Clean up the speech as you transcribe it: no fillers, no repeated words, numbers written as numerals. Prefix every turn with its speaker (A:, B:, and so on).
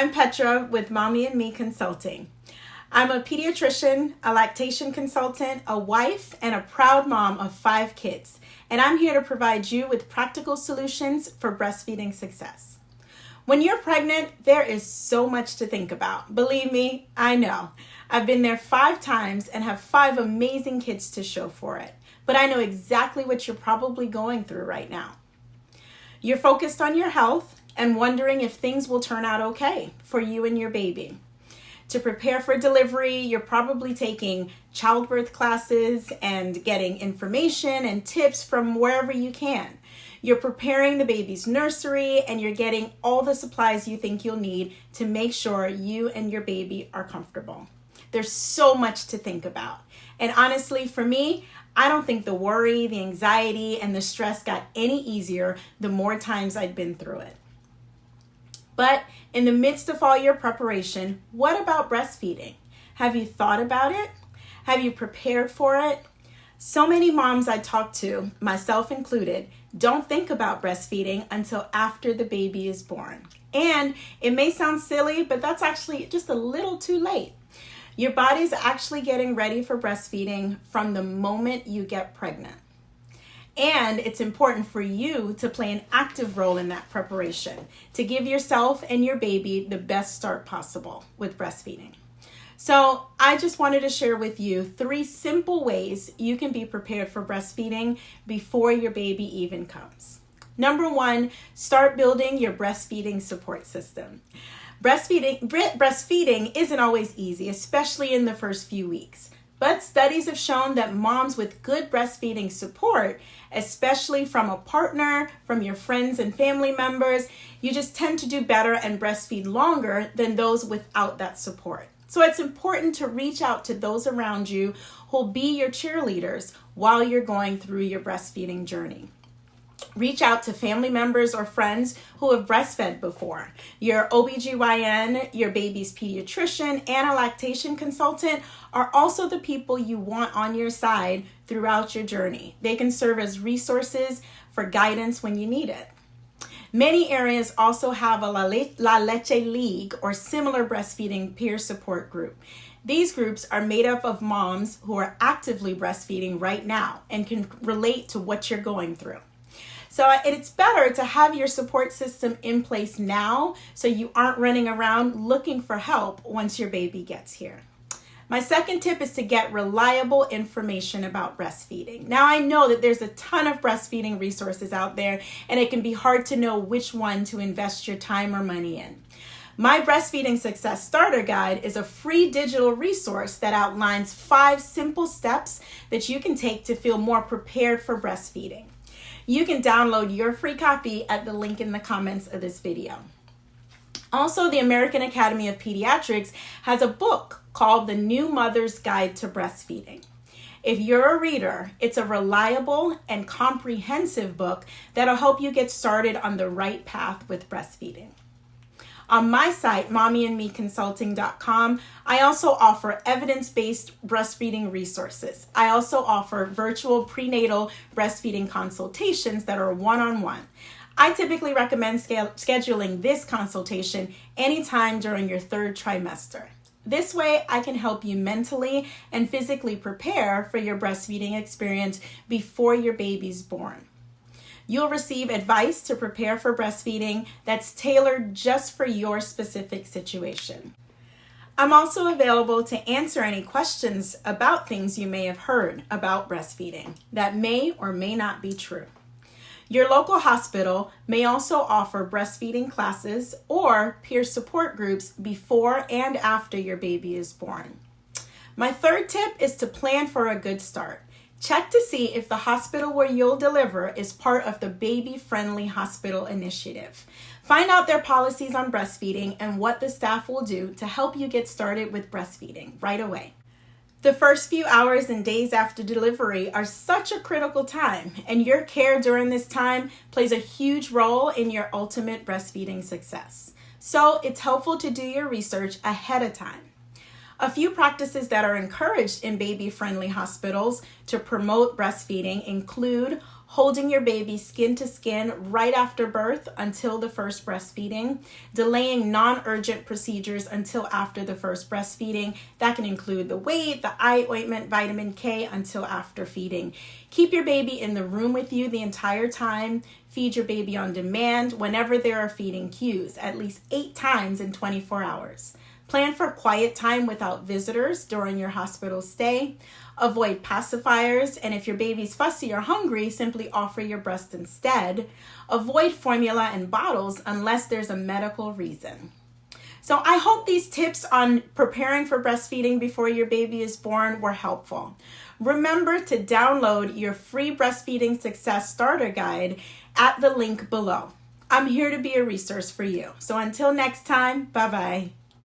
A: I'm Petra with Mommy and Me Consulting. I'm a pediatrician, a lactation consultant, a wife, and a proud mom of 5 kids. And I'm here to provide you with practical solutions for breastfeeding success. When you're pregnant, there is so much to think about. Believe me, I know. I've been there 5 times and have 5 amazing kids to show for it. But I know exactly what you're probably going through right now. You're focused on your health and wondering if things will turn out okay for you and your baby. To prepare for delivery, you're probably taking childbirth classes and getting information and tips from wherever you can. You're preparing the baby's nursery and you're getting all the supplies you think you'll need to make sure you and your baby are comfortable. There's so much to think about. And honestly, for me, I don't think the worry, the anxiety, and the stress got any easier the more times I'd been through it. But in the midst of all your preparation, what about breastfeeding? Have you thought about it? Have you prepared for it? So many moms I talk to, myself included, don't think about breastfeeding until after the baby is born. And it may sound silly, but that's actually just a little too late. Your body's actually getting ready for breastfeeding from the moment you get pregnant. And it's important for you to play an active role in that preparation to give yourself and your baby the best start possible with breastfeeding. So I just wanted to share with you 3 simple ways you can be prepared for breastfeeding before your baby even comes. Number 1, start building your breastfeeding support system. Breastfeeding isn't always easy, especially in the first few weeks. But studies have shown that moms with good breastfeeding support, especially from a partner, from your friends and family members, you just tend to do better and breastfeed longer than those without that support. So it's important to reach out to those around you who'll be your cheerleaders while you're going through your breastfeeding journey. Reach out to family members or friends who have breastfed before. Your OBGYN, your baby's pediatrician, and a lactation consultant are also the people you want on your side throughout your journey. They can serve as resources for guidance when you need it. Many areas also have a La Leche League or similar breastfeeding peer support group. These groups are made up of moms who are actively breastfeeding right now and can relate to what you're going through. So it's better to have your support system in place now so you aren't running around looking for help once your baby gets here. My second tip is to get reliable information about breastfeeding. Now I know that there's a ton of breastfeeding resources out there and it can be hard to know which one to invest your time or money in. My Breastfeeding Success Starter Guide is a free digital resource that outlines 5 simple steps that you can take to feel more prepared for breastfeeding. You can download your free copy at the link in the comments of this video. Also, the American Academy of Pediatrics has a book called The New Mother's Guide to Breastfeeding. If you're a reader, it's a reliable and comprehensive book that'll help you get started on the right path with breastfeeding. On my site, mommyandmeconsulting.com, I also offer evidence-based breastfeeding resources. I also offer virtual prenatal breastfeeding consultations that are one-on-one. I typically recommend scheduling this consultation anytime during your 3rd trimester. This way, I can help you mentally and physically prepare for your breastfeeding experience before your baby's born. You'll receive advice to prepare for breastfeeding that's tailored just for your specific situation. I'm also available to answer any questions about things you may have heard about breastfeeding that may or may not be true. Your local hospital may also offer breastfeeding classes or peer support groups before and after your baby is born. My 3rd tip is to plan for a good start. Check to see if the hospital where you'll deliver is part of the Baby-Friendly Hospital Initiative. Find out their policies on breastfeeding and what the staff will do to help you get started with breastfeeding right away. The first few hours and days after delivery are such a critical time, and your care during this time plays a huge role in your ultimate breastfeeding success. So it's helpful to do your research ahead of time. A few practices that are encouraged in baby-friendly hospitals to promote breastfeeding include holding your baby skin to skin right after birth until the first breastfeeding, delaying non-urgent procedures until after the first breastfeeding. That can include the weight, the eye ointment, vitamin K until after feeding. Keep your baby in the room with you the entire time. Feed your baby on demand whenever there are feeding cues, at least 8 times in 24 hours. Plan for quiet time without visitors during your hospital stay. Avoid pacifiers, and if your baby's fussy or hungry, simply offer your breast instead. Avoid formula and bottles unless there's a medical reason. So I hope these tips on preparing for breastfeeding before your baby is born were helpful. Remember to download your free Breastfeeding Success Starter Guide at the link below. I'm here to be a resource for you. So until next time, bye-bye.